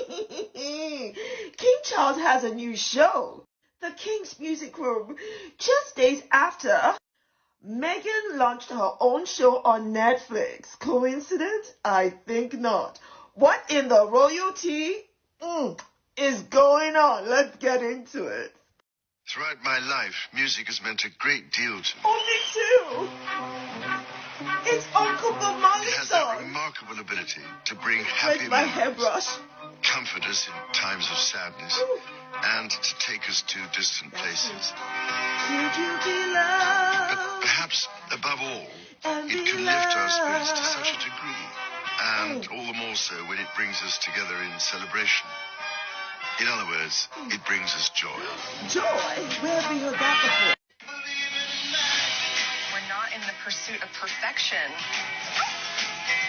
King Charles has a new show, The King's Music Room, just days after Meghan launched her own show on Netflix. Coincidence? I think not. What in the royalty is going on? Let's get into it. Throughout my life, music has meant a great deal to me. Oh, me too. It's Uncle Bob Marley's It has that song. remarkable ability to bring Where's happy my memories, hairbrush? comfort us in times of sadness, and to take us to distant places. Could you be loved? But perhaps, above all, And it be can lift our spirits to loved. such a degree, and all the more so when it brings us together in celebration. In other words, it brings us joy. Joy? Where have we heard that before? We're not in the pursuit of perfection.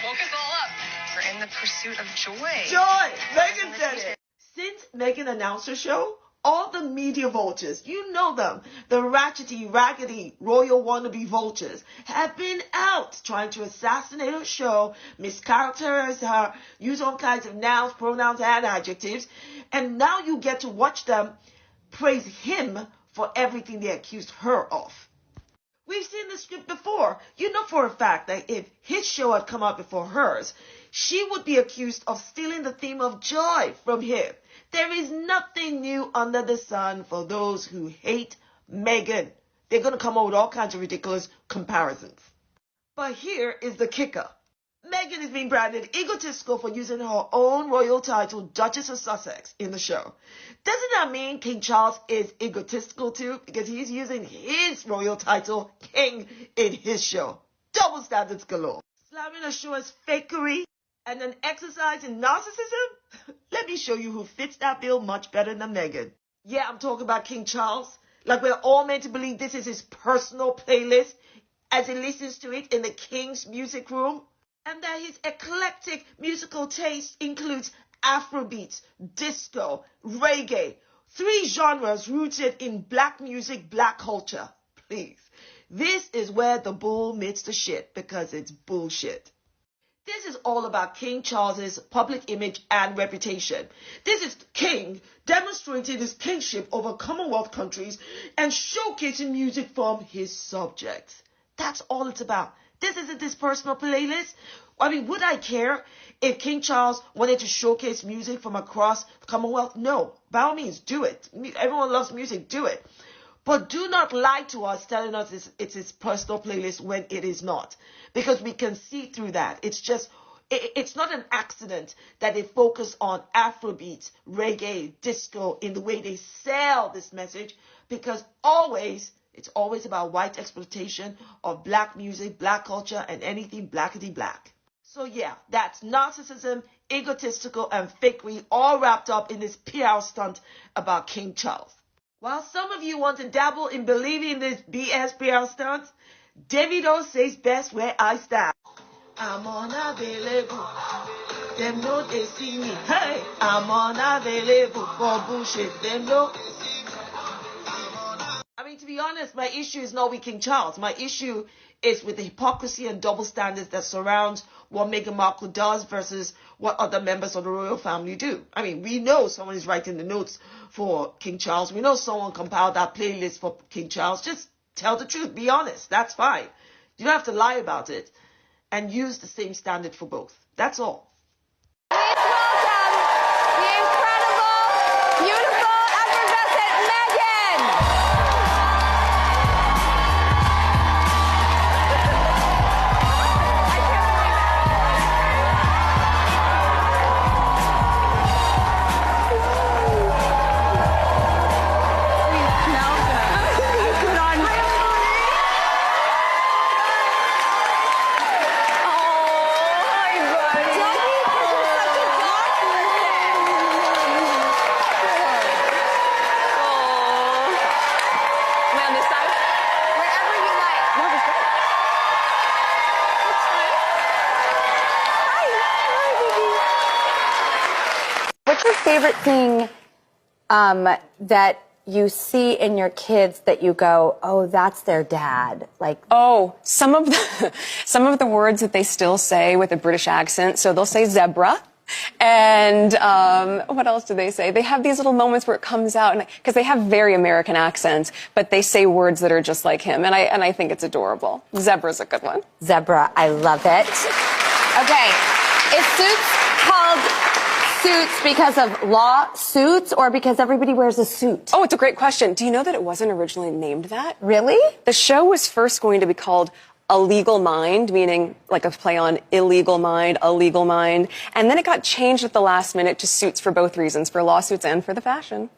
Woke us all up. We're in the pursuit of joy. Joy! Meghan said it. Since Meghan announced her show, all the media vultures, you know them, the ratchety, raggedy, royal wannabe vultures, have been out trying to assassinate her show, mischaracterize her, use all kinds of nouns, pronouns, and adjectives, and now you get to watch them praise him for everything they accused her of. We've seen the script before. You know for a fact that if his show had come out before hers, she would be accused of stealing the theme of joy from him. There is nothing new under the sun for those who hate Meghan. They're going to come up with all kinds of ridiculous comparisons. But here is the kicker. Meghan is being branded egotistical for using her own royal title, Duchess of Sussex, in the show. Doesn't that mean King Charles is egotistical too? Because he's using his royal title, King, in his show. Double standards galore. Slamming a show as fakery and an exercise in narcissism? Let me show you who fits that bill much better than Meghan. Yeah, I'm talking about King Charles. Like we're all meant to believe this is his personal playlist as he listens to it in the King's Music Room. And that his eclectic musical taste includes Afrobeat, disco, reggae, 3 genres rooted in black music, black culture. Please. This is where the bull meets the shit because it's bullshit. This is all about King Charles's public image and reputation. This is King demonstrating his kingship over Commonwealth countries and showcasing music from his subjects. That's all it's about. This isn't his personal playlist. I mean, would I care if King Charles wanted to showcase music from across the Commonwealth? No. By all means, do it. Everyone loves music. Do it. But do not lie to us telling us it's his personal playlist when it is not. Because we can see through that. It's not an accident that they focus on Afrobeat, reggae, disco in the way they sell this message. Because it's always about white exploitation of black music, black culture, and anything blackety black. So yeah, that's narcissism, egotistical, and fakery all wrapped up in this PR stunt about King Charles. While some of you want to dabble in believing this BS PR stunt, Davido says best where I stand. I'm unavailable. Them know they see me. Hey, I'm unavailable for bullshit. Them know. I mean, to be honest, my issue is not with King Charles. My issue is with the hypocrisy and double standards that surrounds what Meghan Markle does versus what other members of the royal family do. I mean, we know someone is writing the notes for King Charles. We know someone compiled that playlist for King Charles. Just tell the truth. Be honest. That's fine. You don't have to lie about it and use the same standard for both. That's all. Please welcome the incredible, beautiful, effervescent Meghan! What's your favorite thing that you see in your kids that you go, oh, that's their dad? Like, Oh, some of the words that they still say with a British accent. So they'll say zebra. And what else do they say? They have these little moments where it comes out, because they have very American accents, but they say words that are just like him, and I think it's adorable. Zebra's a good one. Zebra, I love it. Okay, is Suits called Suits because of lawsuits or because everybody wears a suit? Oh, it's a great question. Do you know that it wasn't originally named that? Really? The show was first going to be called A Legal Mind, meaning like a play on illegal mind, a legal mind. And then it got changed at the last minute to Suits for both reasons, for lawsuits and for the fashion.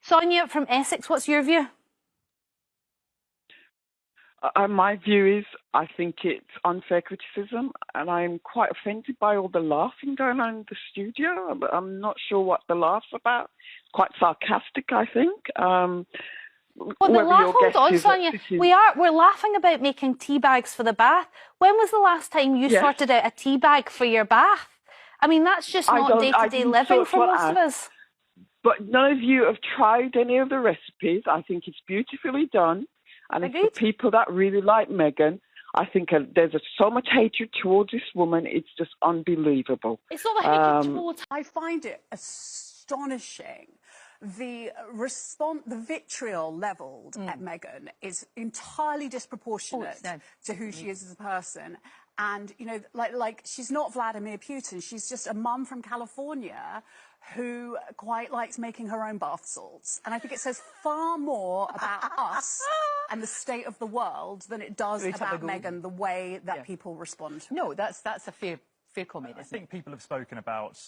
Sonia from Essex, what's your view? My view is I think it's unfair criticism, and I'm quite offended by all the laughing going on in the studio. I'm not sure what the laugh's about. Quite sarcastic, I think. Well, the laugh, hold on, Sonia. We're laughing about making tea bags for the bath. When was the last time you sorted out a tea bag for your bath? I mean, that's just not day-to-day living for most of us. But none of you have tried any of the recipes. I think it's beautifully done. And it's for people that really like Meghan. I think there's so much hatred towards this woman. It's just unbelievable. It's not the hatred towards... I find it astonishing. The response, the vitriol levelled at Meghan is entirely disproportionate to who she is as a person. And, you know, like she's not Vladimir Putin. She's just a mum from California who quite likes making her own bath salts. And I think it says far more about us and the state of the world than it does about Meghan, the way that people respond. No, that's a fair comment. I think people have spoken about,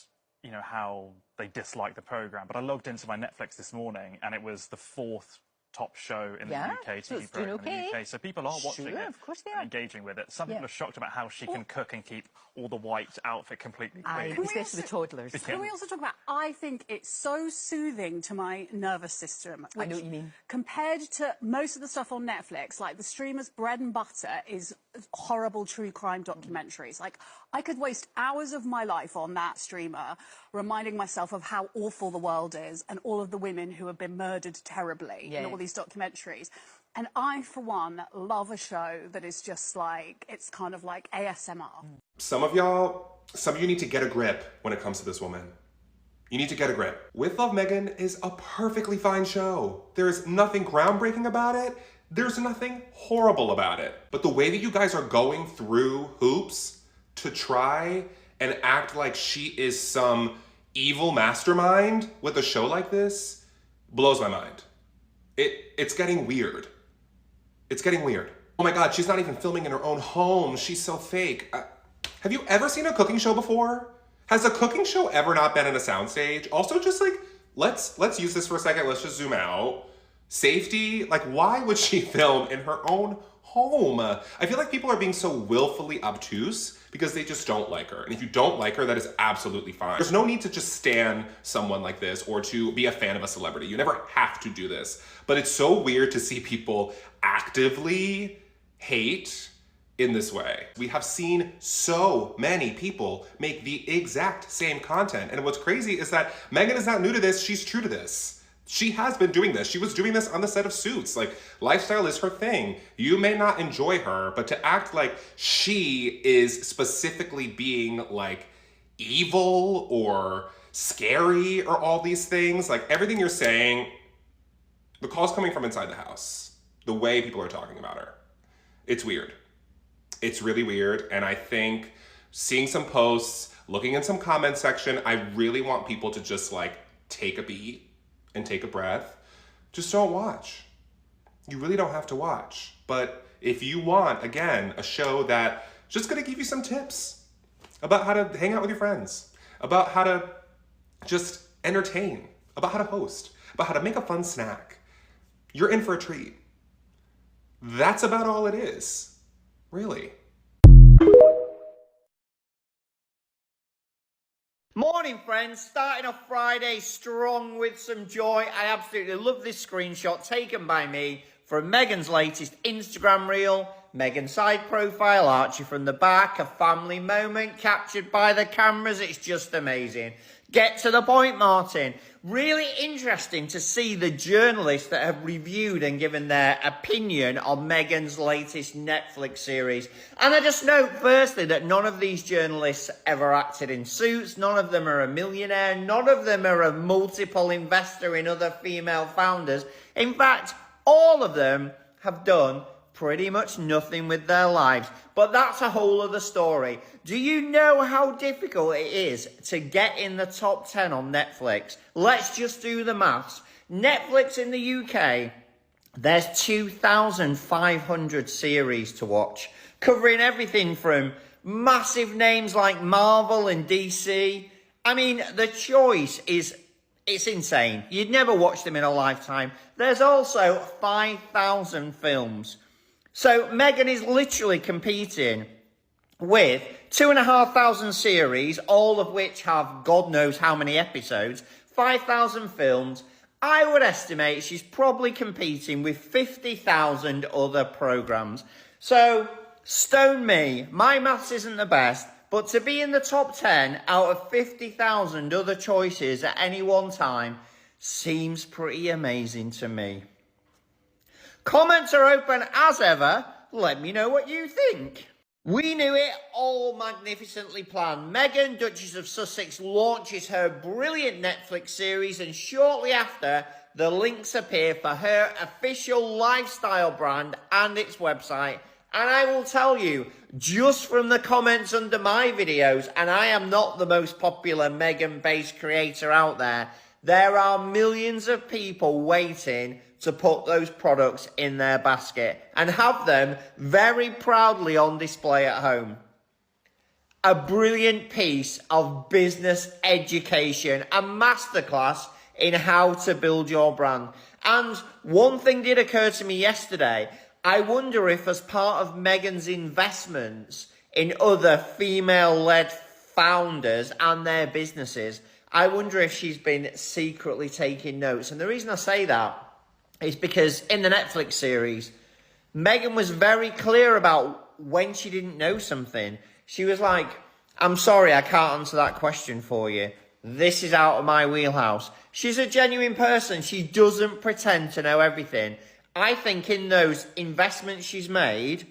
you know, how they dislike the programme, but I logged into my Netflix this morning and it was the 4th top show in the UK TV program in the UK. So people are watching it and engaging with it. Some people are shocked about how she can cook and keep all the white outfit completely clean. Especially the toddlers. Can we also talk about, I think it's so soothing to my nervous system. I know what you mean. Compared to most of the stuff on Netflix, like the streamers' bread and butter is horrible true crime documentaries. Like, I could waste hours of my life on that streamer reminding myself of how awful the world is and all of the women who have been murdered terribly in all these documentaries. And I, for one, love a show that is just like, it's kind of like ASMR. Some of you need to get a grip when it comes to this woman. You need to get a grip. With Love Meghan is a perfectly fine show. There's nothing groundbreaking about it. There's nothing horrible about it. But the way that you guys are going through hoops to try and act like she is some evil mastermind with a show like this blows my mind. It's getting weird. It's getting weird. Oh my God, she's not even filming in her own home. She's so fake. Have you ever seen a cooking show before? Has a cooking show ever not been in a soundstage? Also, just like, let's use this for a second. Let's just zoom out. Safety, like why would she film in her own home? I feel like people are being so willfully obtuse because they just don't like her. And if you don't like her, that is absolutely fine. There's no need to just stan someone like this or to be a fan of a celebrity. You never have to do this. But it's so weird to see people actively hate in this way. We have seen so many people make the exact same content. And what's crazy is that Meghan is not new to this. She's true to this. She has been doing this. She was doing this on the set of Suits. Like, lifestyle is her thing. You may not enjoy her, but to act like she is specifically being like evil or scary or all these things, like everything you're saying, the call's coming from inside the house. The way people are talking about her. It's weird. It's really weird. And I think seeing some posts, looking in some comment section, I really want people to just like take a beat and take a breath. Just don't watch. You really don't have to watch. But if you want, again, a show that's just gonna give you some tips about how to hang out with your friends, about how to just entertain, about how to host, about how to make a fun snack, you're in for a treat. That's about all it is, really. Morning, friends. Starting off Friday strong with some joy. I absolutely love this screenshot taken by me from Meghan's latest Instagram reel. Meghan's side profile, Archie from the back, a family moment captured by the cameras. It's just amazing. Get to the point, Martin. Really interesting to see the journalists that have reviewed and given their opinion on Meghan's latest Netflix series. And I just note firstly that none of these journalists ever acted in Suits. None of them are a millionaire. None of them are a multiple investor in other female founders. In fact, all of them have done pretty much nothing with their lives. But that's a whole other story. Do you know how difficult it is to get in the top 10 on Netflix? Let's just do the maths. Netflix in the UK, there's 2,500 series to watch, covering everything from massive names like Marvel and DC. I mean, the choice it's insane. You'd never watch them in a lifetime. There's also 5,000 films. So Meghan is literally competing with 2,500 series, all of which have God knows how many episodes, 5,000 films. I would estimate she's probably competing with 50,000 other programs. So, stone me, my maths isn't the best, but to be in the top 10 out of 50,000 other choices at any one time seems pretty amazing to me. Comments are open as ever. Let me know what you think. We knew it, all magnificently planned. Meghan, Duchess of Sussex, launches her brilliant Netflix series, and shortly after, the links appear for her official lifestyle brand and its website. And I will tell you, just from the comments under my videos, and I am not the most popular Meghan-based creator out there, there are millions of people waiting to put those products in their basket and have them very proudly on display at home. A brilliant piece of business education, a masterclass in how to build your brand. And one thing did occur to me yesterday. I wonder if, as part of Meghan's investments in other female-led founders and their businesses, I wonder if she's been secretly taking notes. And the reason I say that is because in the Netflix series, Meghan was very clear about when she didn't know something. She was like, I'm sorry, I can't answer that question for you. This is out of my wheelhouse. She's a genuine person. She doesn't pretend to know everything. I think in those investments she's made,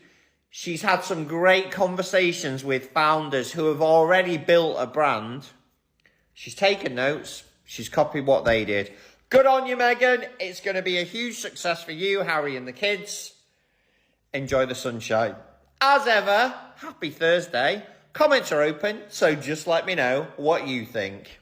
she's had some great conversations with founders who have already built a brand. She's taken notes. She's copied what they did. Good on you, Meghan. It's going to be a huge success for you, Harry and the kids. Enjoy the sunshine. As ever, happy Thursday. Comments are open, so just let me know what you think.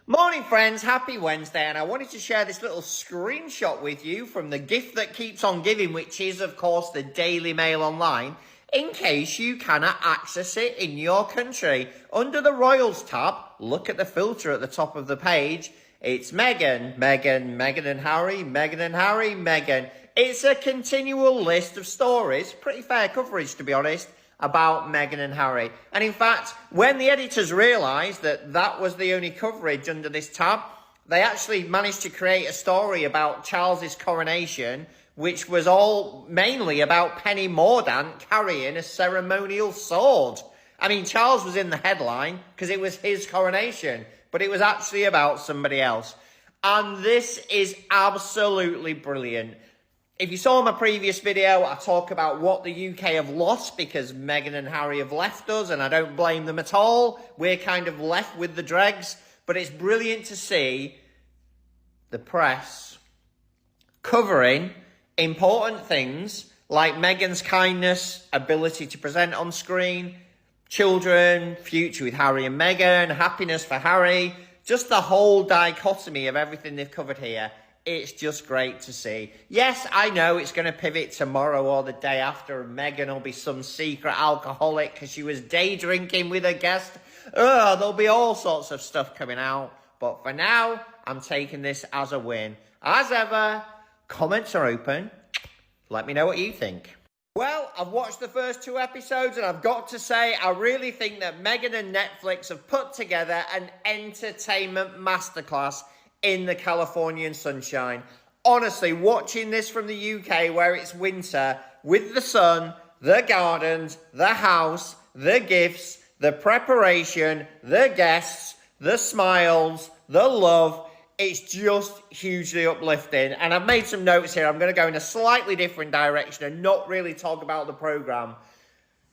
Morning, friends. Happy Wednesday, and I wanted to share this little screenshot with you from the gift that keeps on giving, which is, of course, the Daily Mail Online, in case you cannot access it in your country. Under the Royals tab, look at the filter at the top of the page. It's Meghan, Meghan, Meghan and Harry, Meghan and Harry, Meghan. It's a continual list of stories, pretty fair coverage to be honest, about Meghan and Harry. And in fact, when the editors realised that that was the only coverage under this tab, they actually managed to create a story about Charles's coronation, which was all mainly about Penny Mordaunt carrying a ceremonial sword. I mean, Charles was in the headline because it was his coronation, but it was actually about somebody else. And this is absolutely brilliant. If you saw my previous video, I talk about what the UK have lost because Meghan and Harry have left us, and I don't blame them at all. We're kind of left with the dregs, but it's brilliant to see the press covering important things like Meghan's kindness, ability to present on screen, children, future with Harry and Meghan, happiness for Harry, just the whole dichotomy of everything they've covered here. It's just great to see. Yes, I know it's going to pivot tomorrow or the day after, and Meghan will be some secret alcoholic because she was day drinking with a guest. There'll be all sorts of stuff coming out. But for now, I'm taking this as a win. As ever, comments are open. Let me know what you think. Well, I've watched the first 2 episodes and I've got to say, I really think that Meghan and Netflix have put together an entertainment masterclass in the Californian sunshine. Honestly, watching this from the UK where it's winter, with the sun, the gardens, the house, the gifts, the preparation, the guests, the smiles, the love, it's just hugely uplifting. And I've made some notes here. I'm going to go in a slightly different direction and not really talk about the programme.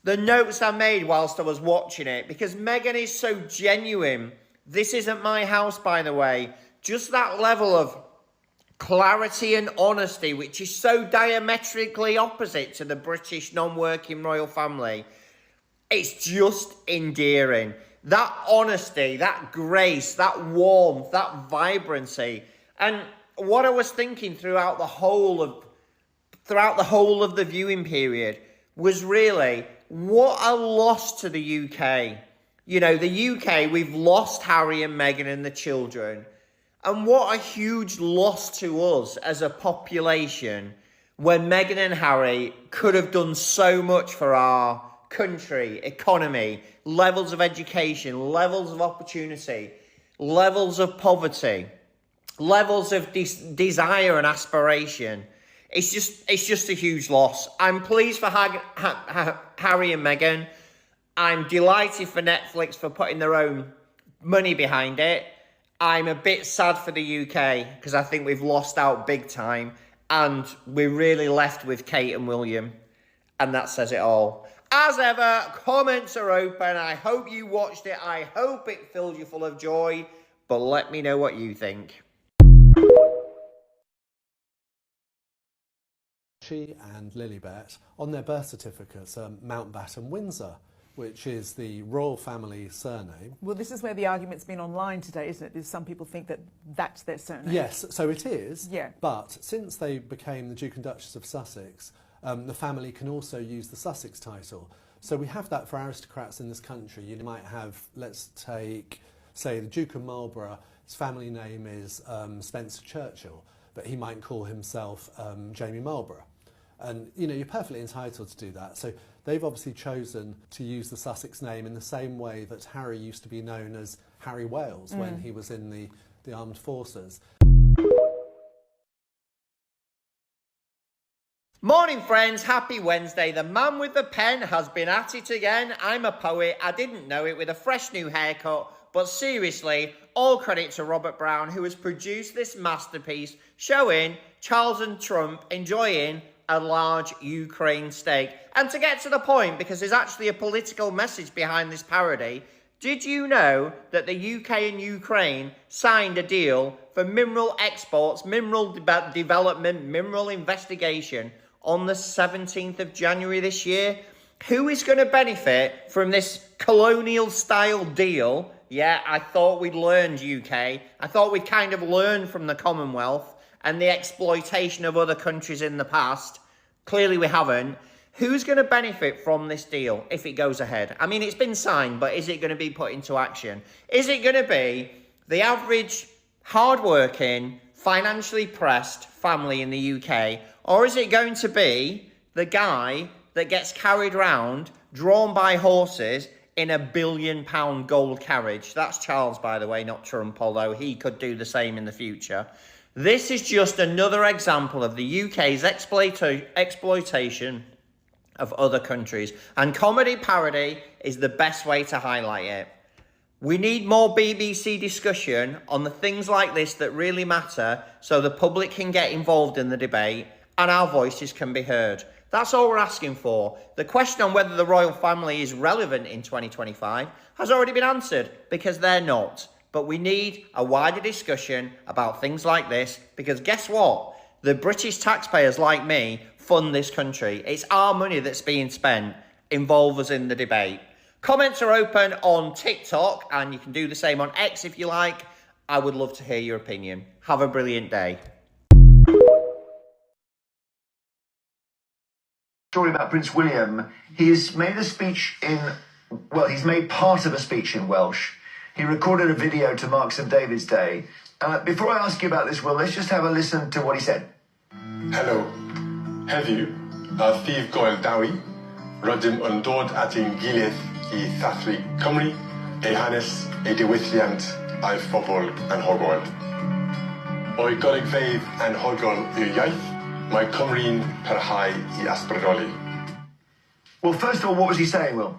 The notes I made whilst I was watching it, because Meghan is so genuine. This isn't my house, by the way. Just that level of clarity and honesty, which is so diametrically opposite to the British non-working royal family. It's just endearing. That honesty, that grace, that warmth, that vibrancy. And what I was thinking throughout the whole of the viewing period was really, what a loss to the UK. You know, the UK, we've lost Harry and Meghan and the children. And what a huge loss to us as a population when Meghan and Harry could have done so much for our country, economy, levels of education, levels of opportunity, levels of poverty, levels of desire and aspiration. It's just a huge loss. I'm pleased for Harry and Meghan. I'm delighted for Netflix for putting their own money behind it. I'm a bit sad for the UK because I think we've lost out big time and we're really left with Kate and William, and that says it all. As ever, comments are open. I hope you watched it. I hope it filled you full of joy, but let me know what you think. She and Lilibet, on their birth certificates, are Mountbatten Windsor, which is the royal family surname. Well, this is where the argument's been online today, isn't it? Because some people think that that's their surname. Yes, so it is. Yeah. But since they became the Duke and Duchess of Sussex, the family can also use the Sussex title. So we have that for aristocrats in this country. You might have, let's take, say, the Duke of Marlborough. His family name is Spencer Churchill, but he might call himself Jamie Marlborough. And, you know, you're perfectly entitled to do that. So they've obviously chosen to use the Sussex name in the same way that Harry used to be known as Harry Wales when he was in the armed forces. Morning, friends. Happy Wednesday. The man with the pen has been at it again. I'm a poet. I didn't know it, with a fresh new haircut, But seriously, all credit to Robert Brown, who has produced this masterpiece showing Charles and Trump enjoying a large Ukraine steak. And to get to the point, because there's actually a political message behind this parody, did you know that the UK and Ukraine signed a deal for mineral exports, mineral development, mineral investigation on the 17th of January this year? Who is going to benefit from this colonial-style deal? Yeah, I thought we'd learned, UK. I thought we'd kind of learned from the Commonwealth and the exploitation of other countries in the past. Clearly we haven't. Who's going to benefit from this deal if it goes ahead? I mean, it's been signed, but is it going to be put into action? Is it going to be the average, hard-working, financially pressed family in the UK? Or is it going to be the guy that gets carried around, drawn by horses, in a £1 billion gold carriage? That's Charles, by the way, not Trump, although he could do the same in the future. This is just another example of the UK's exploitation of other countries. And comedy parody is the best way to highlight it. We need more BBC discussion on the things like this that really matter so the public can get involved in the debate and our voices can be heard. That's all we're asking for. The question on whether the royal family is relevant in 2025 has already been answered, because they're not. But we need a wider discussion about things like this, because guess what? The British taxpayers like me fund this country. It's our money that's being spent. Involve us in the debate. Comments are open on TikTok, and you can do the same on X if you like. I would love to hear your opinion. Have a brilliant day. Story about Prince William. He's made a speech in, well, he's made part of a speech in Welsh. He recorded a video to mark St David's Day. Before I ask you about this, Will, let's just have a listen to what he said. Hello. Heddiw, a Ddydd Goel Dawi, rydym yn dod at ein gilydd I ddathlu Cymru, ei hanes, ei diwylliant a'i phobl anhygoel. O'i golygfeydd anhygoel i'w iaith, mae Cymru'n parhau I ysbrydoli. Well, first of all, what was he saying, Will?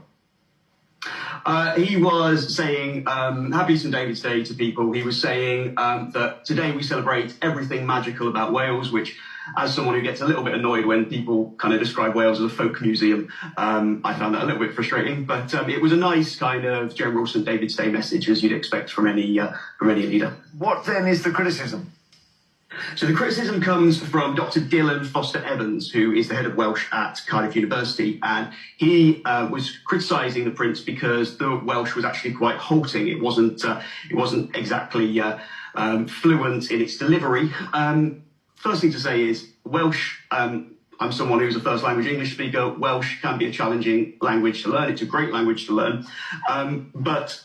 He was saying happy St David's Day to people. He was saying that today we celebrate everything magical about Wales, which, as someone who gets a little bit annoyed when people kind of describe Wales as a folk museum, I found that a little bit frustrating. But it was a nice kind of general St David's Day message, as you'd expect from any leader. What then is the criticism? So the criticism comes from Dr. Dylan Foster Evans, who is the head of Welsh at Cardiff University, and he was criticising the Prince because the Welsh was actually quite halting. It wasn't exactly fluent in its delivery. First thing to say is Welsh. I'm someone who's a first language English speaker. Welsh can be a challenging language to learn. It's a great language to learn, but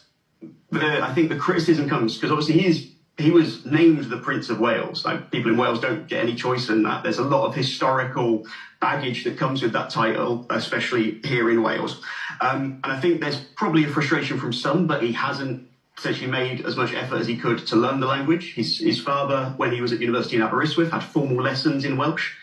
I think the criticism comes because obviously he was named the Prince of Wales. Like, people in Wales don't get any choice in that. There's a lot of historical baggage that comes with that title, especially here in Wales. And I think there's probably a frustration from some, but he hasn't essentially made as much effort as he could to learn the language. His father, when he was at university in Aberystwyth, had formal lessons in Welsh.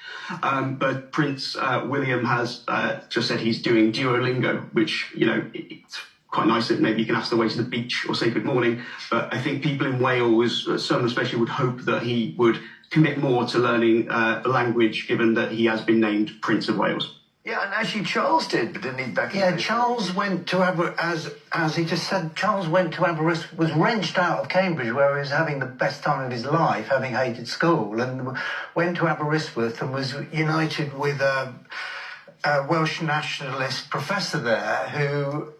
But Prince William has just said he's doing Duolingo, which, you know, it's quite nice that maybe you can ask the way to the beach or say good morning. But I think people in Wales, some especially, would hope that he would commit more to learning the language, given that he has been named Prince of Wales. Yeah, and actually Charles did, but didn't he, back in the day? Charles went to as he just said, Charles went to Aberystwyth, was wrenched out of Cambridge, where he was having the best time of his life, having hated school, and went to Aberystwyth and was united with a Welsh nationalist professor there who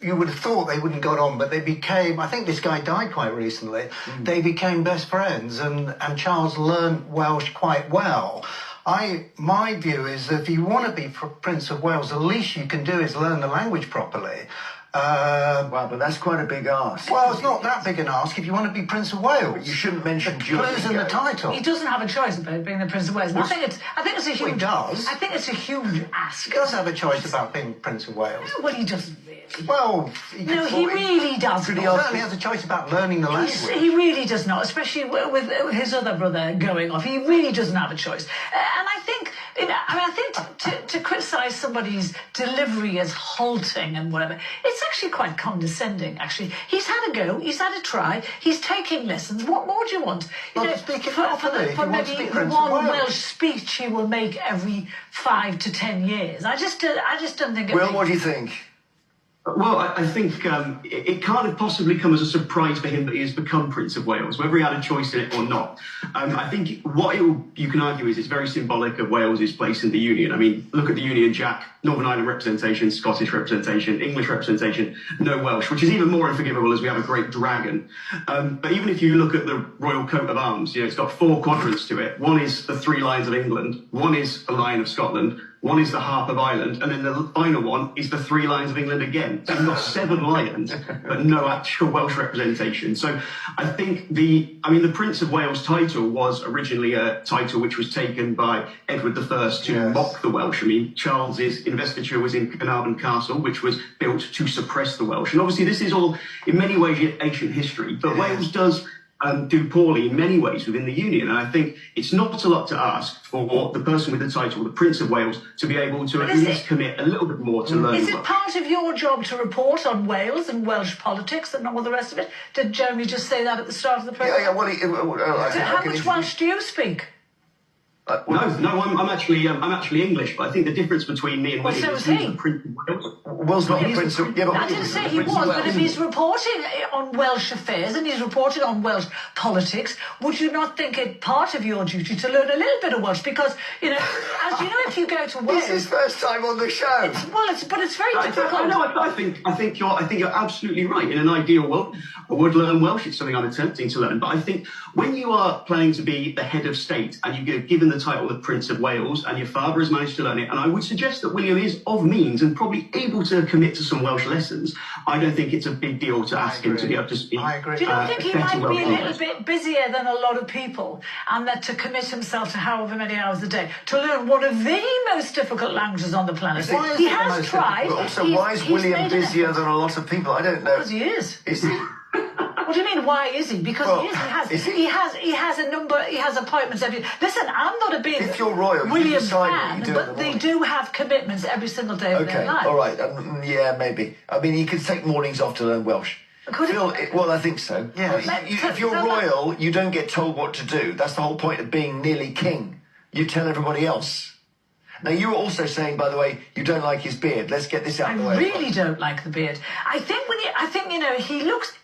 you would have thought they wouldn't got on, but they became, I think this guy died quite recently, they became best friends, and Charles learned Welsh quite well. My view is that if you want to be Prince of Wales, the least you can do is learn the language properly. Wow, but that's quite a big ask. Well, it's not that big an ask if you want to be Prince of Wales. But you shouldn't mention clues in the title. He doesn't have a choice about being the Prince of Wales. I think it's a huge. Well, he does. I think it's a huge ask. He does have a choice about being Prince of Wales. Well, he doesn't really. Well, he really does. He certainly has a choice about learning the language. He really does not, especially with his other brother going off. He really doesn't have a choice. And I think I think to criticise somebody's delivery as halting and whatever, it's actually quite condescending, actually. He's had a go, he's had a try, he's taking lessons. What more do you want? For maybe the one Welsh speech he will make every 5 to 10 years. I just don't think... Will, what do you think? Well, I think it can't have possibly come as a surprise for him that he has become Prince of Wales, whether he had a choice in it or not. I think what you can argue is it's very symbolic of Wales's place in the Union. I mean, look at the Union Jack, Northern Ireland representation, Scottish representation, English representation, no Welsh, which is even more unforgivable as we have a great dragon. But even if you look at the Royal Coat of Arms, it's got 4 quadrants to it. One is the 3 Lions of England, one is the Lion of Scotland, one is the Harp of Ireland, and then the final one is the 3 Lions of England again. So you've got 7 lions, but no actual Welsh representation. So I think the Prince of Wales title was originally a title which was taken by Edward I to mock the Welsh. I mean, Charles's investiture was in Carnarvon Castle, which was built to suppress the Welsh. And obviously this is all, in many ways, ancient history, but Wales does do poorly in many ways within the Union. And I think it's not a lot to ask for the person with the title, the Prince of Wales, to be able to at least commit a little bit more to learn. Is it part of your job to report on Wales and Welsh politics and all the rest of it? Did Jeremy just say that at the start of the programme? How much Welsh do you speak? No, I'm actually English, but I think the difference between me and William is he's the Prince of Wales. Will's not the Prince of... I didn't say he was, but if he's reporting on Welsh affairs and he's reporting on Welsh politics, would you not think it part of your duty to learn a little bit of Welsh? Because, as you know, if you go to Wales... This is first time on the show. But it's very difficult. I think you're absolutely right. In an ideal world, I would learn Welsh. It's something I'm attempting to learn. But I think when you are planning to be the head of state and you're given the title of Prince of Wales and your father has managed to learn it, and I would suggest that William is of means and probably able to commit to some Welsh lessons, I don't think it's a big deal to ask him to be able to speak. I agree. Do you not think he might be a little bit busier than a lot of people, and that to commit himself to however many hours a day to learn one of the most difficult languages on the planet? He has tried. But also, why is William busier than a lot of people? I don't know. Because he is. Is he? What do you mean? Why is he? Because he has a number. He has appointments every. Listen, I'm not a big William fan, but they do have commitments every single day of their life. Okay, all right. Yeah, maybe. I mean, he could take mornings off to learn Welsh. Well, I think so. Yeah. If you're royal, you don't get told what to do. That's the whole point of being nearly king. You tell everybody else. Now, you were also saying, by the way, you don't like his beard. Let's get this out of the way. I really don't like the beard. I think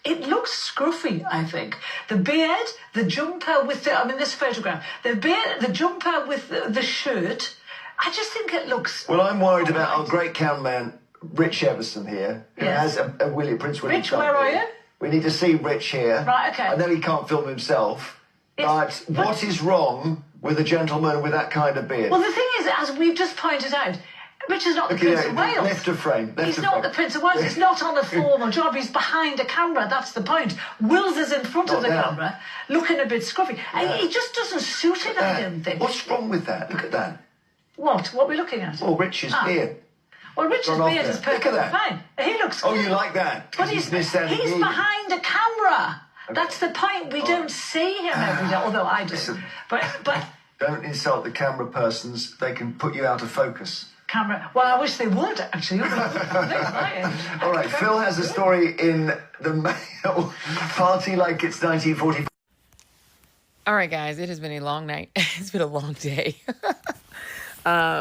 it looks scruffy, I think. The beard, the jumper with this photograph, the beard, the jumper with the shirt, I just think it looks... Well, I'm worried about our great cameraman, Rich Everson here, who has a Prince William. Rich, where are you? We need to see Rich here. Right, okay. I know he can't film himself, but what is wrong with a gentleman with that kind of beard? Well, the thing is, as we've just pointed out, Rich is not the Prince of Wales. Left of frame. He's not the Prince of Wales. He's not on a formal job. He's behind a camera. That's the point. Wills is in front of the camera, looking a bit scruffy. And he just doesn't suit it, I don't think. What's wrong with that? Look at that. What? What are we looking at? Oh, Rich's beard. Well, Rich's beard is perfectly fine. He looks good. Oh, you like that? But he's behind a camera. Okay. That's the point. We don't see him every day, although I do. Listen, but don't insult the camera persons. They can put you out of focus. Camera. Well, I wish they would, actually. All right, Phil has a story in the Mail. Party like it's 1945. All right, guys, it has been a long night. It's been a long day.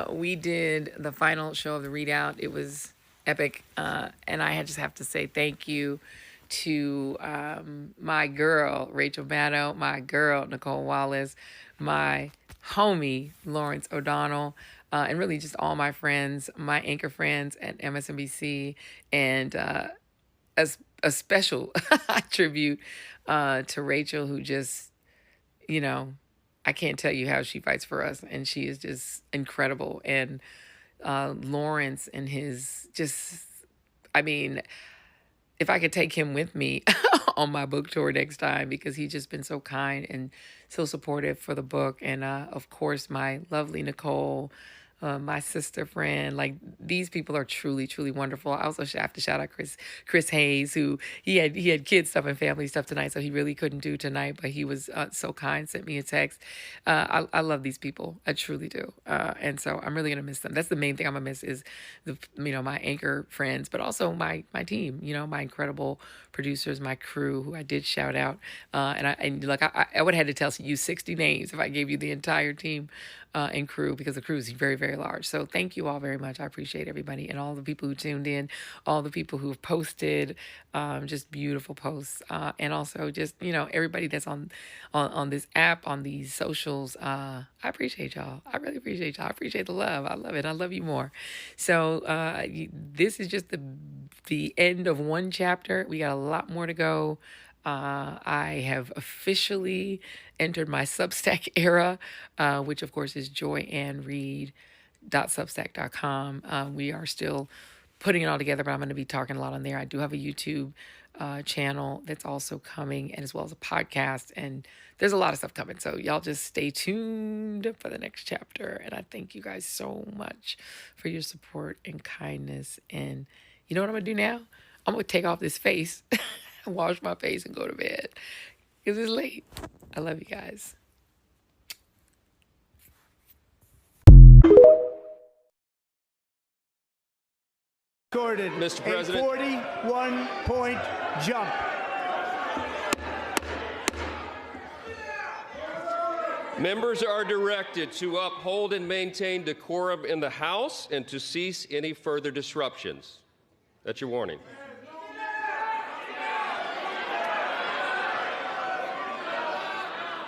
We did the final show of the readout. It was epic. And I just have to say thank you to my girl, Rachel Maddow, my girl, Nicole Wallace, my homie, Lawrence O'Donnell, and really just all my friends, my anchor friends at MSNBC, and a special tribute to Rachel, who just, I can't tell you how she fights for us, and she is just incredible. And Lawrence and his if I could take him with me on my book tour next time, because he's just been so kind and so supportive for the book. And of course, my lovely Nicole, my sister friend. Like, these people are truly, truly wonderful. I also have to shout out Chris Hayes, who he had kids stuff and family stuff tonight, so he really couldn't do tonight, but he was so kind, sent me a text. I love these people. I truly do. And so I'm really going to miss them. That's the main thing I'm going to miss is my anchor friends, but also my team, my incredible producers, my crew, who I did shout out. I would have had to tell you 60 names if I gave you the entire team and crew, because the crew is very, very large. So thank you all very much. I appreciate everybody and all the people who tuned in, all the people who have posted just beautiful posts, and also just, everybody that's on this app, on these socials. I appreciate y'all. I really appreciate y'all. I appreciate the love. I love it. I love you more. So this is just the end of one chapter. We got a lot more to go. I have officially entered my Substack era, which of course is joyannreed.substack.com. We are still putting it all together, but I'm going to be talking a lot on there. I do have a YouTube channel that's also coming, and as well as a podcast, and there's a lot of stuff coming. So y'all just stay tuned for the next chapter. And I thank you guys so much for your support and kindness. And you know what I'm going to do now? I'm going to take off this face, wash my face, and go to bed because it's late. I love you guys. Recorded Mr. President. A 41-point jump. Members are directed to uphold and maintain decorum in the House and to cease any further disruptions. That's your warning.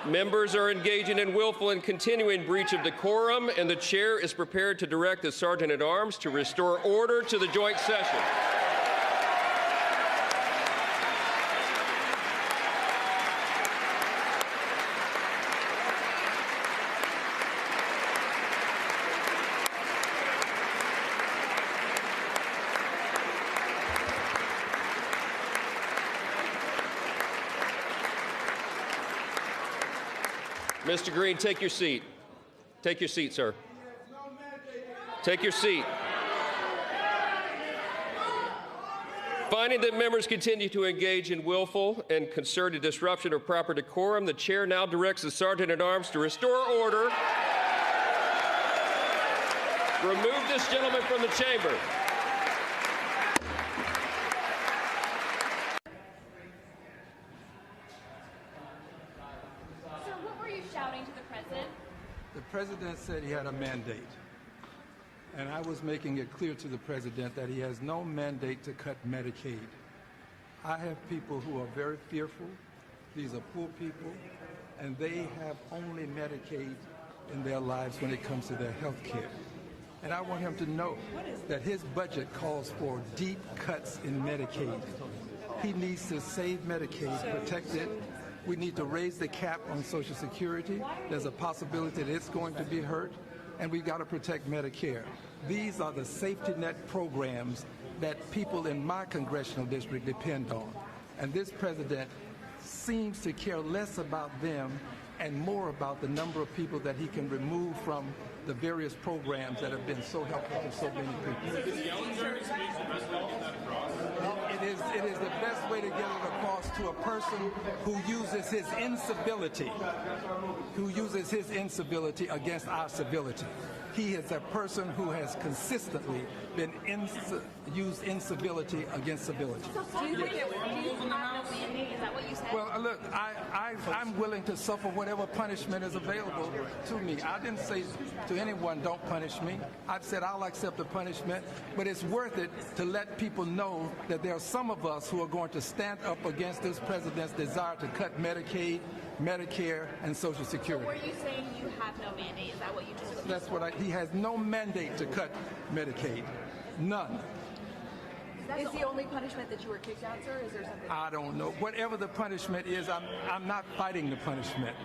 Members are engaging in willful and continuing breach of decorum, and the chair is prepared to direct the Sergeant-at-Arms to restore order to the joint session. Mr. Green, take your seat. Take your seat, sir. Take your seat. Finding that members continue to engage in willful and concerted disruption of proper decorum, the chair now directs the Sergeant-at-Arms to restore order. Remove this gentleman from the chamber. The president said he had a mandate, and I was making it clear to the president that he has no mandate to cut Medicaid. I have people who are very fearful. These are poor people, and they have only Medicaid in their lives when it comes to their health care. And I want him to know that his budget calls for deep cuts in Medicaid. He needs to save Medicaid, protect it. We need to raise the cap on Social Security. There's a possibility that it's going to be hurt, and we've got to protect Medicare. These are the safety net programs that people in my congressional district depend on. And this president seems to care less about them and more about the number of people that he can remove from the various programs that have been so helpful to so many people. It is the best way to get it across to a person who uses his incivility against our civility. He is a person who has consistently been used incivility against civility. So do you think it will have no mandate? Is that what you said? Well, look, I'm willing to suffer whatever punishment is available to me. I didn't say to anyone, don't punish me. I've said I'll accept the punishment, but it's worth it to let people know that there are some of us who are going to stand up against this president's desire to cut Medicaid, Medicare, and Social Security. So were you saying you have no mandate? Is that what you just said? That's what he has no mandate to cut Medicaid. None. Is the only punishment that you were kicked out, sir? Is there something? I don't know. Whatever the punishment is, I'm not fighting the punishment.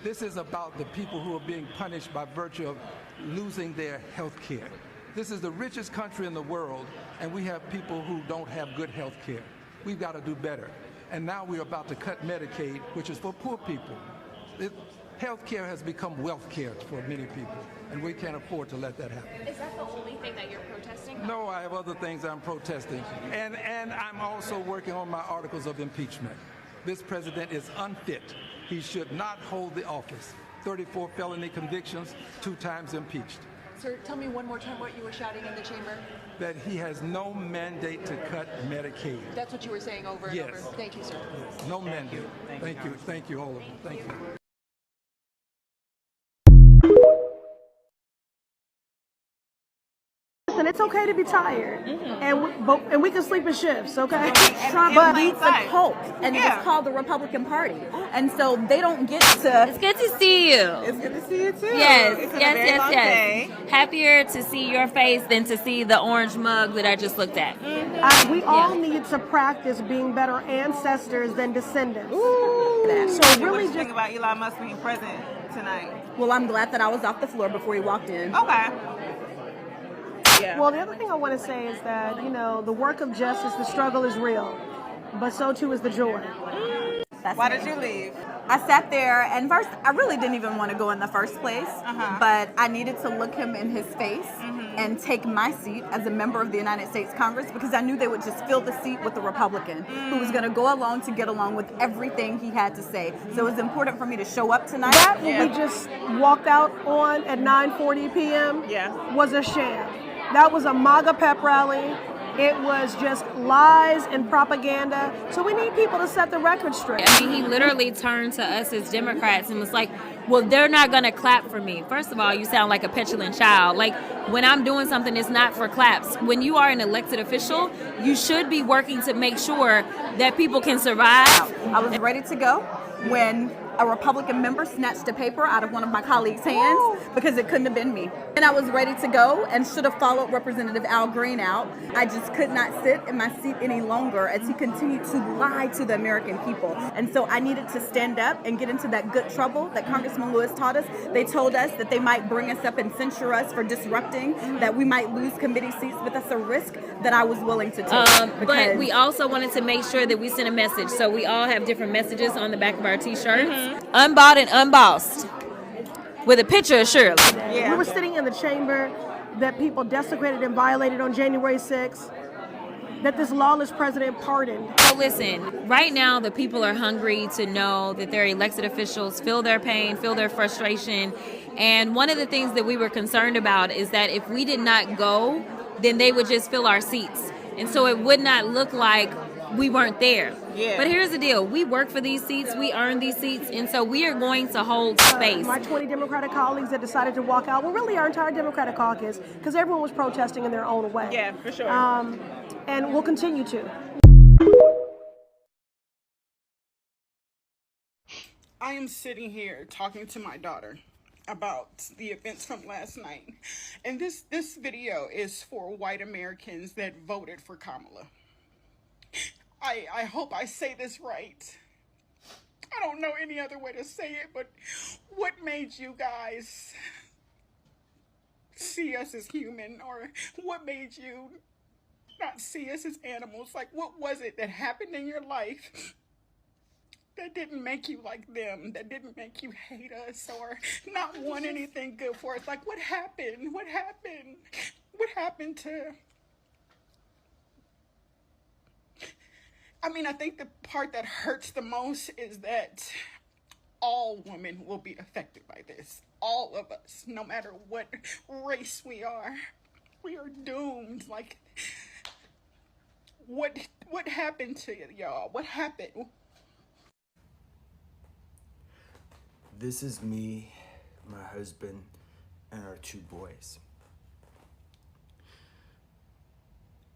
This is about the people who are being punished by virtue of losing their health care. This is the richest country in the world, and we have people who don't have good health care. We've got to do better. And now we're about to cut Medicaid, which is for poor people. Health care has become wealth care for many people. and we can't afford to let that happen. Is that the only thing that you're protesting? No, I have other things I'm protesting. And I'm also working on my articles of impeachment. This president is unfit. He should not hold the office. 34 felony convictions, 2 times impeached. Sir, tell me one more time what you were shouting in the chamber. That he has no mandate to cut Medicaid. That's what you were saying over and over. Thank you, sir. Yes, no mandate. Thank you. Thank you, all of them. Thank you. Listen, it's okay to be tired, and we can sleep in shifts, okay? Trump leads the cult, and it's called the Republican Party, and so they don't get to. It's good to see you. It's good to see you too. Yes. Happier to see your face than to see the orange mug that I just looked at. We all need to practice being better ancestors than descendants. So really, just think about Elon Musk being president tonight. Well, I'm glad that I was off the floor before he walked in. Okay. Well, the other thing I want to say is that, the work of justice, the struggle is real, but so too is the joy. Why did you leave? I sat there, and first, I really didn't even want to go in the first place, but I needed to look him in his face and take my seat as a member of the United States Congress, because I knew they would just fill the seat with a Republican who was going to go along to get along with everything he had to say. So it was important for me to show up tonight. That we just walked out on at 9:40 p.m. was a sham. That was a MAGA pep rally. It was just lies and propaganda. So we need people to set the record straight. I mean, he literally turned to us as Democrats and was like, well, they're not going to clap for me. First of all, you sound like a petulant child. Like, when I'm doing something, it's not for claps. When you are an elected official, you should be working to make sure that people can survive. I was ready to go when a Republican member snatched a paper out of one of my colleagues' hands because it couldn't have been me. And I was ready to go and should have followed Representative Al Green out. I just could not sit in my seat any longer as he continued to lie to the American people. And so I needed to stand up and get into that good trouble that Congressman Lewis taught us. They told us that they might bring us up and censure us for disrupting, that we might lose committee seats, but that's a risk that I was willing to take. But we also wanted to make sure that we sent a message. So we all have different messages on the back of our t-shirts. Unbought and unbossed, with a picture of Shirley. We were sitting in the chamber that people desecrated and violated on January 6th, that this lawless president pardoned. So listen, right now the people are hungry to know that their elected officials feel their pain, feel their frustration. And one of the things that we were concerned about is that if we did not go, then they would just fill our seats. And so it would not look like we weren't there. But here's the deal. We work for these seats. We earn these seats. And so we are going to hold space. My 20 Democratic colleagues that decided to walk out, well, really our entire Democratic caucus, because everyone was protesting in their own way. Yeah, for sure. And we'll continue to. I am sitting here talking to my daughter about the events from last night. And this video is for white Americans that voted for Kamala. I hope I say this right. I don't know any other way to say it, but what made you guys see us as human, or what made you not see us as animals? Like, what was it that happened in your life that didn't make you like them, that didn't make you hate us or not want anything good for us? Like, what happened? What happened? What happened to... I mean, I think the part that hurts the most is that all women will be affected by this. All of us, no matter what race we are doomed. Like, what happened to y'all? What happened? This is me, my husband, and our 2 boys.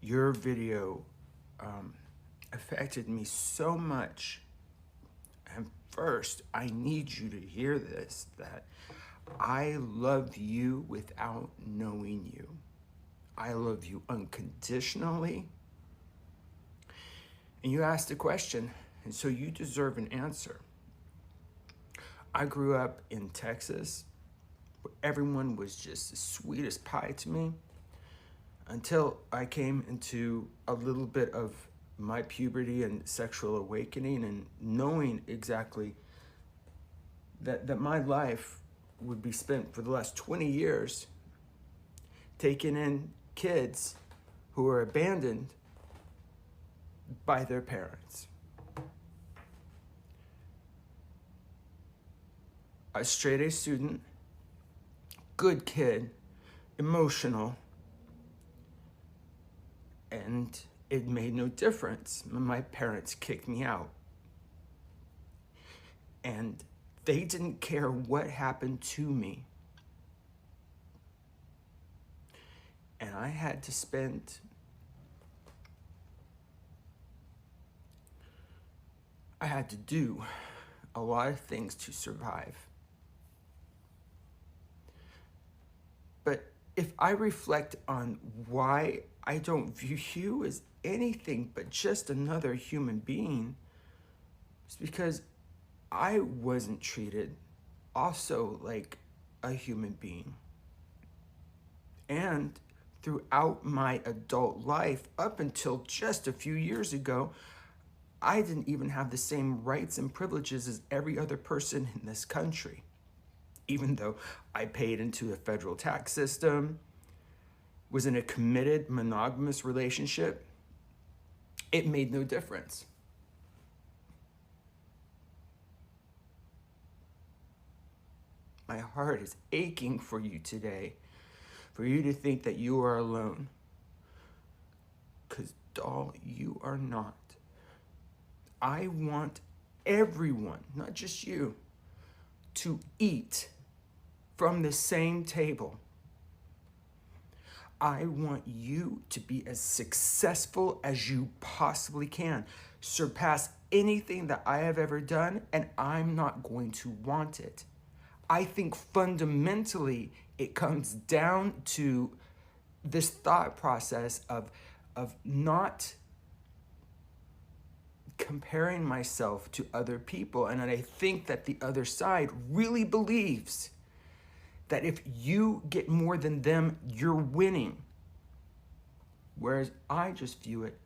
Your video affected me so much. And first, I need you to hear this, that I love you without knowing you. I love you unconditionally. And you asked a question, and so you deserve an answer. I grew up in Texas, where everyone was just as sweet as pie to me, until I came into a little bit of my puberty and sexual awakening, and knowing exactly that my life would be spent for the last 20 years taking in kids who are abandoned by their parents. A straight A student, good kid, emotional, and it made no difference. My parents kicked me out. And they didn't care what happened to me. And I had to spend I had to do a lot of things to survive. But if I reflect on why I don't view you as anything but just another human being, it's because I wasn't treated also like a human being. And throughout my adult life, up until just a few years ago, I didn't even have the same rights and privileges as every other person in this country. Even though I paid into the federal tax system, was in a committed monogamous relationship, it made no difference. My heart is aching for you today, for you to think that you are alone. Because, doll, you are not. I want everyone, not just you, to eat from the same table. I want you to be as successful as you possibly can. Surpass anything that I have ever done, and I'm not going to want it. I think fundamentally it comes down to this thought process of not comparing myself to other people. And I think that the other side really believes that if you get more than them, you're winning. Whereas I just view it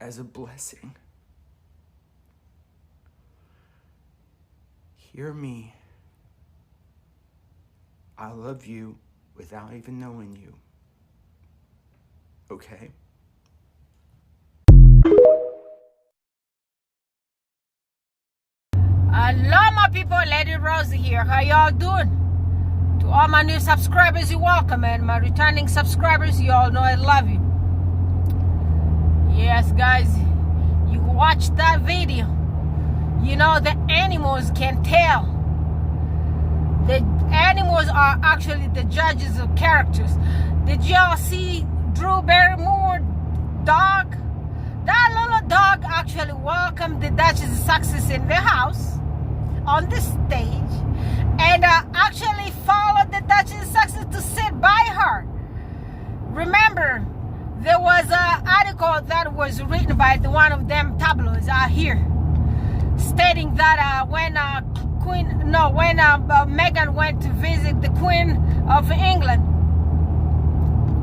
as a blessing. Hear me. I love you without even knowing you. Okay? Hello, my people. Lady Rosie here. How y'all doing? To all my new subscribers, you're welcome, and my returning subscribers, you all know I love you. Yes, guys, you watched that video. You know, the animals can tell. The animals are actually the judges of characters. Did y'all see Drew Barrymore dog? That little dog actually welcomed the Duchess of Sussex in the house, on the stage, and actually followed the Duchess of Sussex to sit by her. Remember, there was an article that was written by one of them tabloids out here, stating that when Meghan went to visit the Queen of England,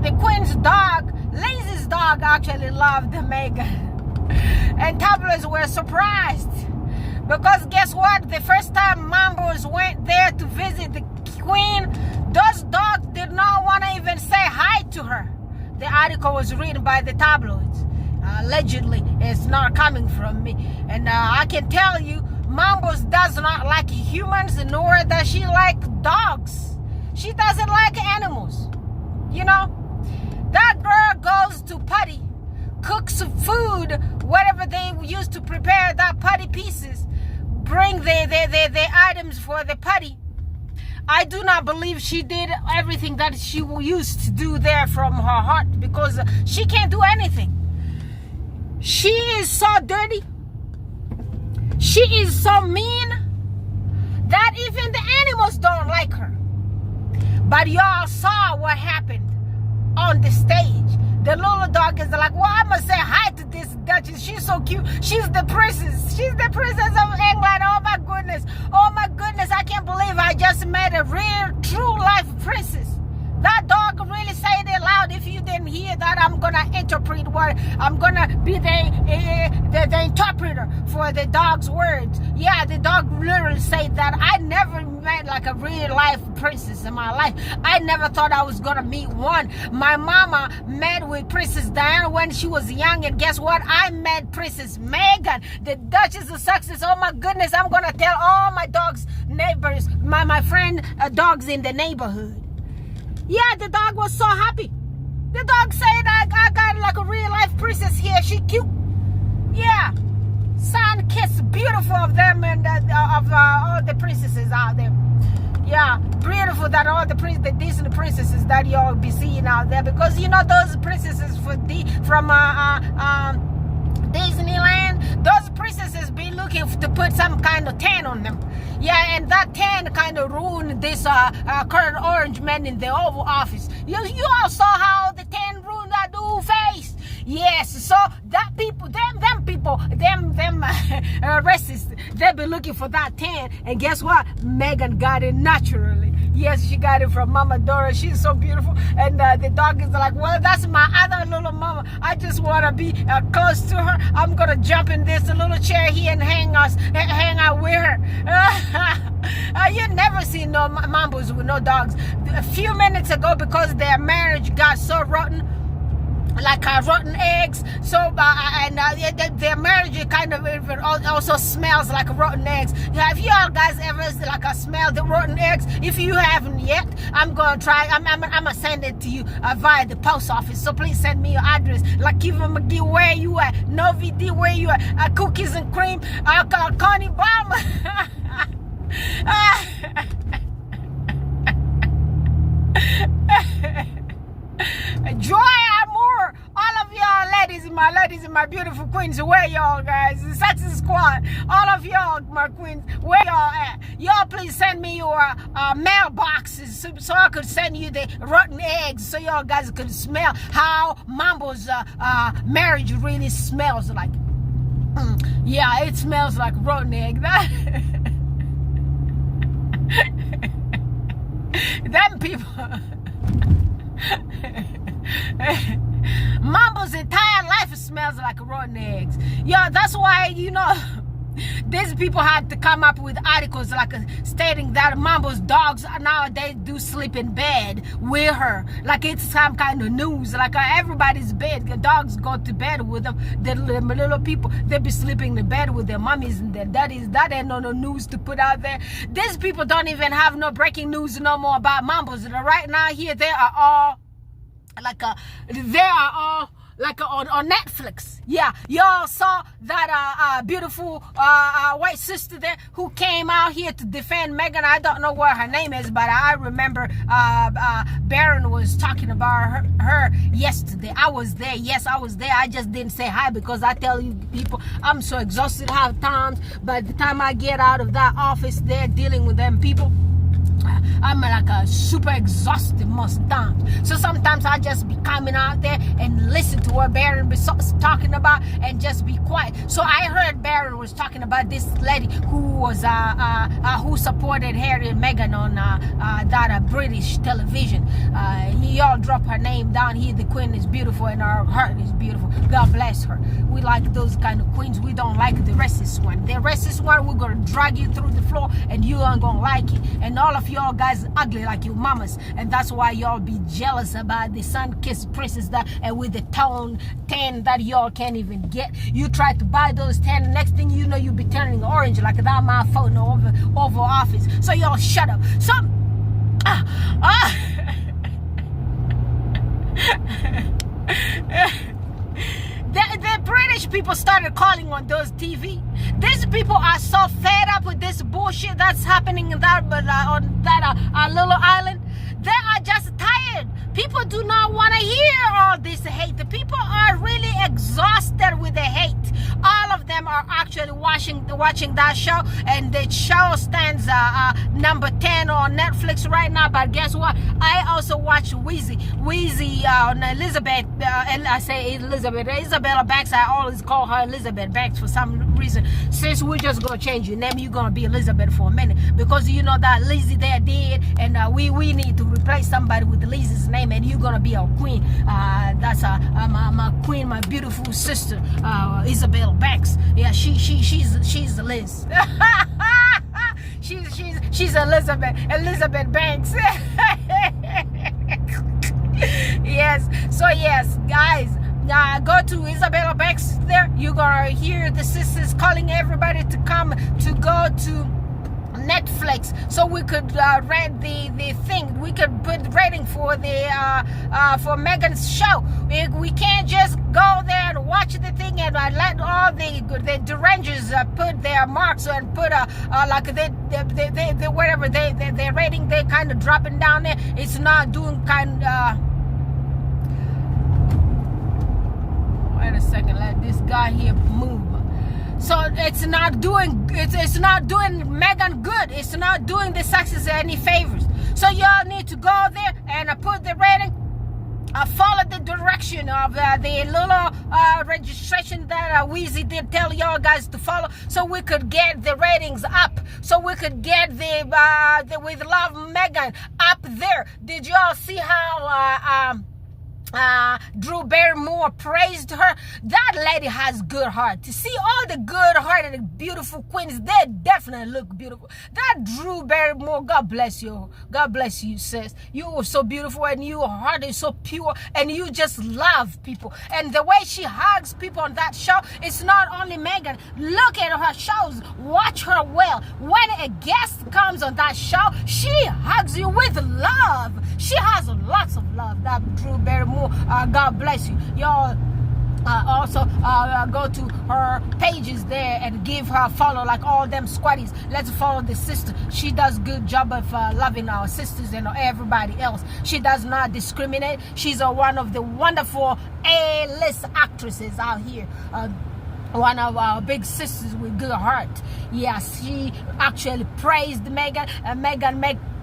the Queen's dog, Lizzie's dog, actually loved Meghan. And tabloids were surprised. Because guess what? The first time Mambos went there to visit the Queen, those dogs did not want to even say hi to her. The article was written by the tabloids. Allegedly, it's not coming from me. And I can tell you, Mambos does not like humans, nor does she like dogs. She doesn't like animals. You know? That girl goes to putty, cooks food, whatever they use to prepare that putty pieces, bring the items for the putty. I do not believe she did everything that she used to do there from her heart, because she can't do anything. She is so dirty. She is so mean that even the animals don't like her. But y'all saw what happened on the stage. The little dog is like, well, I must say hi to this Duchess. She's so cute. She's the princess. She's the princess of England. Oh my goodness. Oh my goodness. I can't believe I just met a real, true life princess. That dog really said it loud. If you didn't hear that, I'm gonna interpret what I'm gonna be the interpreter for the dog's words. Yeah, the dog literally said that. I never met like a real life princess in my life. I never thought I was gonna meet one. My mama met with Princess Diana when she was young, and guess what? I met Princess Meghan, the Duchess of Sussex. Oh my goodness, I'm gonna tell all my dogs, neighbors, my friend dogs in the neighborhood. Yeah, the dog was so happy. The dog said, I got like a real life princess here. She cute. Yeah. Sun kiss, beautiful of them and of all the princesses out there. Yeah, beautiful that all the Disney princesses that y'all be seeing out there, because you know those princesses from Disneyland, those princesses be looking to put some kind of tan on them. Yeah, and that tan kind of ruined this current orange man in the Oval Office. You all saw how the tan ruined that dude's face. Yes, so that people, them racists, they be looking for that tan, and guess what? Meghan got it naturally. Yes, she got it from Mama Dora. She's so beautiful, and the dog is like, well, that's my other little mama. I just want to be close to her. I'm gonna jump in this little chair here and hang out with her. You never seen no mambos with no dogs. A few minutes ago, because their marriage got so rotten, like rotten eggs, so their marriage kind of also smells like rotten eggs. Have you all guys ever like smelled the rotten eggs? If you haven't yet, I'm gonna try. I'm gonna send it to you via the post office. So please send me your address. Like Kiva McGee, where you at? Novi D, where you at? Cookies and cream, Connie Balmer. Joy Amour, all of y'all ladies and my beautiful queens, where y'all guys? The Sexy Squad, all of y'all, my queens, where y'all at? Y'all please send me your mailboxes so I could send you the rotten eggs, so y'all guys could smell how Mambo's marriage really smells like. Yeah, it smells like rotten egg. Them people. Mambo's entire life smells like rotten eggs. Yeah, that's why, you know, these people had to come up with articles like stating that Mambo's dogs nowadays do sleep in bed with her. Like it's some kind of news. Like everybody's bed, the dogs go to bed with them. The little people, they be sleeping in bed with their mommies and their daddies. That ain't no news to put out there. These people don't even have no breaking news no more about Mambo's. Right now here, they are all on Netflix. Yeah, y'all saw that beautiful white sister there who came out here to defend Meghan. I don't know what her name is, but I remember Baron was talking about her yesterday. I was there. Yes, I was there. I just didn't say hi because I tell you people, I'm so exhausted half times. By the time I get out of that office there dealing with them people, I'm like a super exhausted most times. So sometimes I just be coming out there and listen to what Baron be talking about and just be quiet. So I heard Baron was talking about this lady who was who supported Harry and Meghan on that British television. Y'all drop her name down here. The queen is beautiful and her heart is beautiful. God bless her. We like those kind of queens. We don't like the racist one. The racist one, we're gonna drag you through the floor and you aren't gonna like it. And all of y'all guys ugly like your mamas, and that's why y'all be jealous about the sun-kissed princess that and with the tone 10 that y'all can't even get. You try to buy those 10, next thing you know you be turning orange like that my phone over office. So y'all shut up. So the British people started calling on those TV. These people are so fed up with this bullshit that's happening in that on that little island. They are just tired. People do not want to hear all this hate. The people are really exhausted with the hate. All of them are actually actually watching that show, and the show stands number 10 on Netflix right now. But guess what? I also watch Wheezy on Elizabeth, and I say Elizabeth, Isabella Banks. I always call her Elizabeth Banks for some reason. Since we're just gonna change your name, you're gonna be Elizabeth for a minute, because you know that Lizzie there did, and we need to replace somebody with Lizzie's name, and you're gonna be a queen. That's my queen, my beautiful sister, Isabel Banks. Yeah, she's Liz. she's Elizabeth Banks. Yes. So yes, guys. Go to Isabella Banks there. You're gonna hear the sisters calling everybody to come to go to Netflix, so we could rate the thing. We could put rating for the for Meghan's show. We can't just go there and watch the thing and let all the derangers put their marks and put like they whatever their rating, they kind of dropping down there. It's not doing kind. Wait a second, let this guy here move. So it's not doing Meghan good. It's not doing the success any favors. So y'all need to go there and put the rating. Follow the direction of the little registration that Wheezy did tell y'all guys to follow, so we could get the ratings up, so we could get the with love Meghan up there. Did y'all see how Drew Barrymore praised her? That lady has good heart. To see all the good-hearted, beautiful queens, they definitely look beautiful. That Drew Barrymore, God bless you. God bless you, sis. You are so beautiful, and your heart is so pure, and you just love people. And the way she hugs people on that show, it's not only Meghan. Look at her shows. Watch her well. When a guest comes on that show, she hugs you with love. She has lots of love, that Drew Barrymore. God bless you. Y'all also go to her pages there and give her a follow, like all them squatties. Let's follow the sister. She does good job of loving our sisters and everybody else. She does not discriminate. She's one of the wonderful A-list actresses out here. One of our big sisters with good heart. Yes, she actually praised Meghan, and Meghan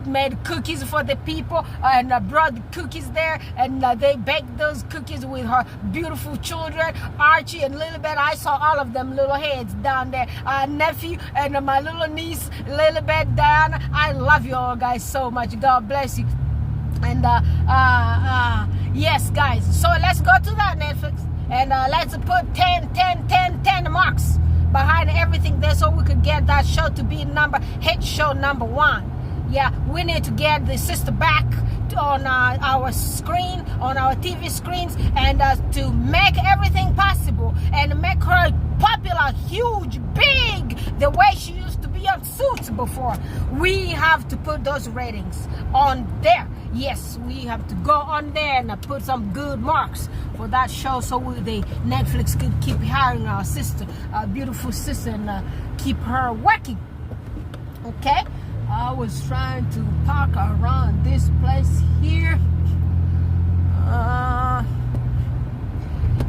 made cookies for the people and brought the cookies there, and they baked those cookies with her beautiful children, Archie and Lilibet. I saw all of them little heads down there. Nephew and my little niece Lilibet, Diana. I love you all guys so much. God bless you. And yes guys, so let's go to that Netflix and let's put 10 marks behind everything there, so we could get that show to be hit show number 1. Yeah, we need to get the sister back on our screen, on our TV screens, and to make everything possible and make her popular, huge, big, the way she used to be on Suits before. We have to put those ratings on there. Yes, we have to go on there and put some good marks for that show, so the Netflix could keep hiring our sister, our beautiful sister, and keep her working. Okay? I was trying to park around this place here.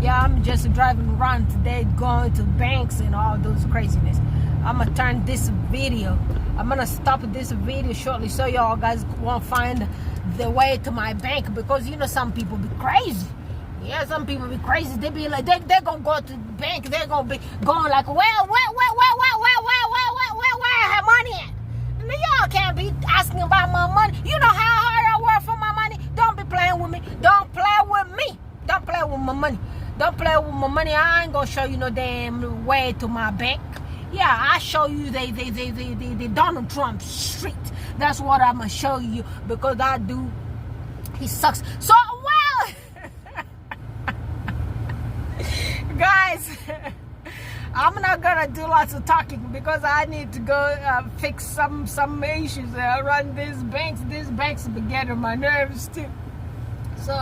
Yeah, I'm just driving around today, going to banks and all those craziness. I'm gonna turn this video. I'm gonna stop this video shortly, so y'all guys won't find the way to my bank, because you know some people be crazy. Yeah, some people be crazy. They be like, they're gonna go to the bank. They're gonna be going like, where I have money at? Y'all can't be asking about my money. You know how hard I work for my money. Don't be playing with me. Don't play with me. Don't play with my money. Don't play with my money. I ain't gonna show you no damn way to my bank. Yeah, I show you the Donald Trump street. That's what I'm gonna show you, because that dude, he sucks. So well, guys. I'm not gonna do lots of talking, because I need to go fix some issues around these banks. These banks be getting my nerves too. So,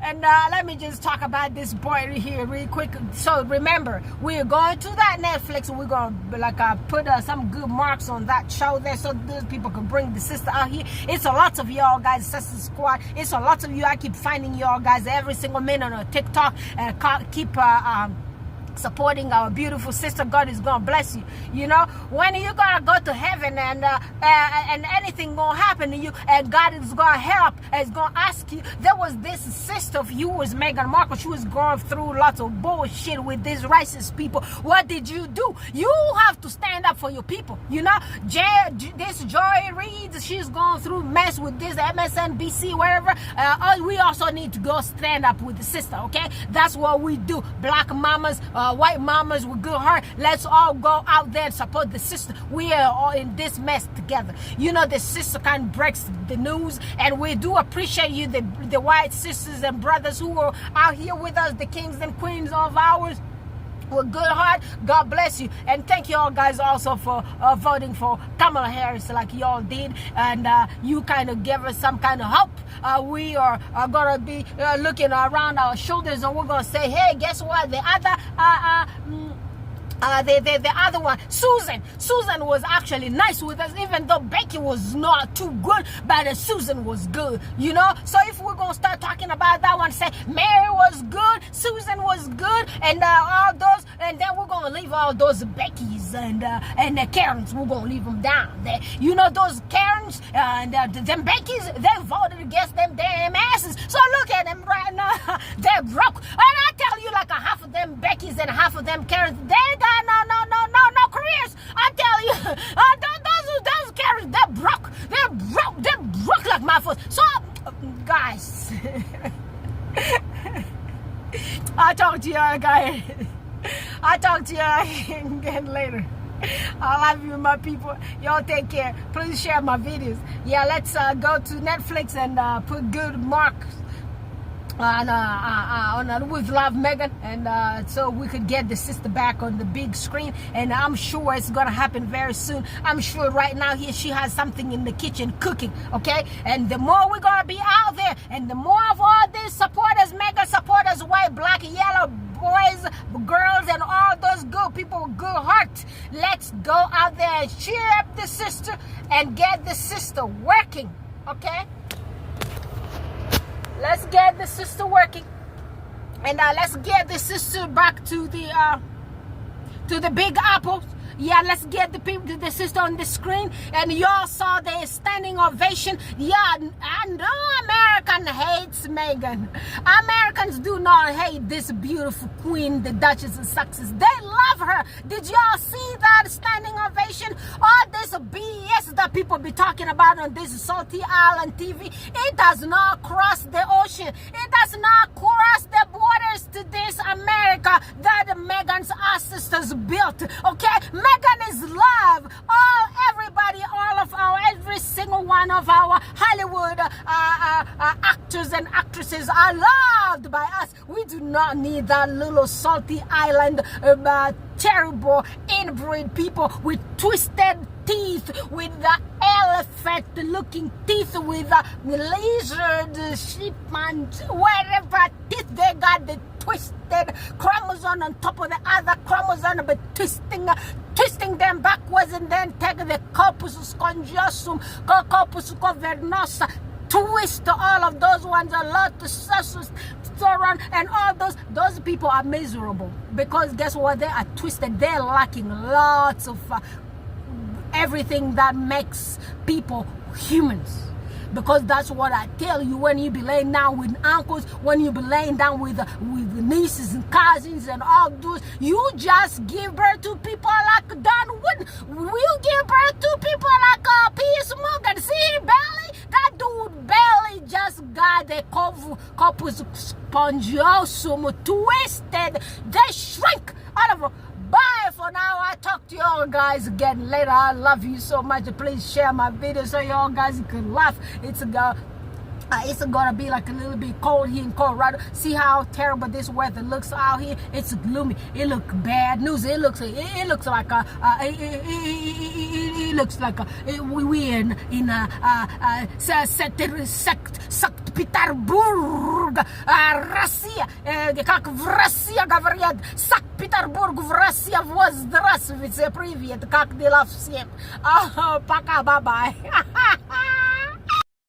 and let me just talk about this boy here real quick. So remember, we're going to that Netflix, and we're gonna put some good marks on that show there, so those people can bring the sister out here. It's a lot of y'all guys, Sister Squad. It's a lot of you. I keep finding y'all guys every single minute on TikTok, and keep supporting our beautiful sister. God is gonna bless you. You know, when you gotta go to heaven and anything gonna happen to you, and God is gonna help, is gonna ask you. There was this sister of yours, Meghan Markle. She was going through lots of bullshit with these racist people. What did you do? You have to stand up for your people. You know, this Joy Reid, she's going through mess with this MSNBC, wherever. We also need to go stand up with the sister. Okay, that's what we do. Black mamas, white mamas with good heart. Let's all go out there and support the sister. We are all in this mess together. You know, the sister kind of breaks the news, and we do appreciate you, the white sisters and brothers who are out here with us, the kings and queens of ours. With good heart, God bless you, and thank you all guys also for voting for Kamala Harris like y'all did, and you kind of gave us some kind of hope. We are gonna be looking around our shoulders, and we're gonna say, hey, guess what? The other one, Susan was actually nice with us, even though Becky was not too good, but Susan was good, you know. So if we're gonna start talking about that one, say Mary was good, Susan was good, and all those, and then we're gonna leave all those Beckys and the Karens. We're gonna leave them down there, you know. Those Karens and them Beckys, they voted against them damn asses. So look at them right now. They're broke, and I tell you, like a half of them Beckys and half of them Karens, they got no careers. I tell you, those Karens, they're broke like my foot. So guys, I'll talk to you guys. I'll talk to you again later. I love you, my people. Y'all take care. Please share my videos. Yeah, let's go to Netflix and put good marks on with Love Meghan, and so we could get the sister back on the big screen, and I'm sure it's gonna happen very soon. I'm sure right now she has something in the kitchen cooking, okay? And the more we're gonna be out there, and the more of all these supporters, Meghan supporters, white, black, yellow, boys, girls, and all those good people with good heart, let's go out there and cheer up the sister and get the sister working, okay? Let's get the sister working, and let's get the sister back to the Big Apple. Yeah, let's get the sister on the screen. And y'all saw the standing ovation. Yeah, I know American hates Meghan. Americans do not hate this beautiful queen, the Duchess of Sussex. They love her. Did y'all see that standing ovation? All this BS that people be talking about on this Salty Island TV, it does not cross the ocean. It does not cross the borders to this America that Meghan's ancestors built. Okay? Meghan is love. Every single one of our Hollywood actors and actresses are loved by us. We do not need that little salty island, terrible inbred people with twisted teeth, with the elephant-looking teeth, with the lizard, sheep, and whatever teeth they got, the twisted chromosome on top of the other chromosome, but twisting them backwards, and then take the corpus scongiosum, corpus cavernosa, twist all of those ones, a lot of testosterone, and all those people are miserable, because guess what? They are twisted. They're lacking lots of everything that makes people humans. Because that's what I tell you, when you be laying down with uncles, when you be laying down with nieces and cousins and all those, you just give birth to people like Don Wood. You give birth to people like P.S. Morgan. See, Belly? That dude Belly just got the corpus spongiosum twisted. They shrink out of. Bye for now. I'll talk to y'all guys again later. I love you so much. Please share my video so y'all guys can laugh. It's gonna be like a little bit cold here in Colorado. See how terrible this weather looks out here. It's gloomy. It looks bad news. It looks like we're in Санкт-Петербург, Россия. Как в России говорят, Санкт-Петербург в России. Вот здравствуйте, привет, как дела всем? Пока, бай-бай.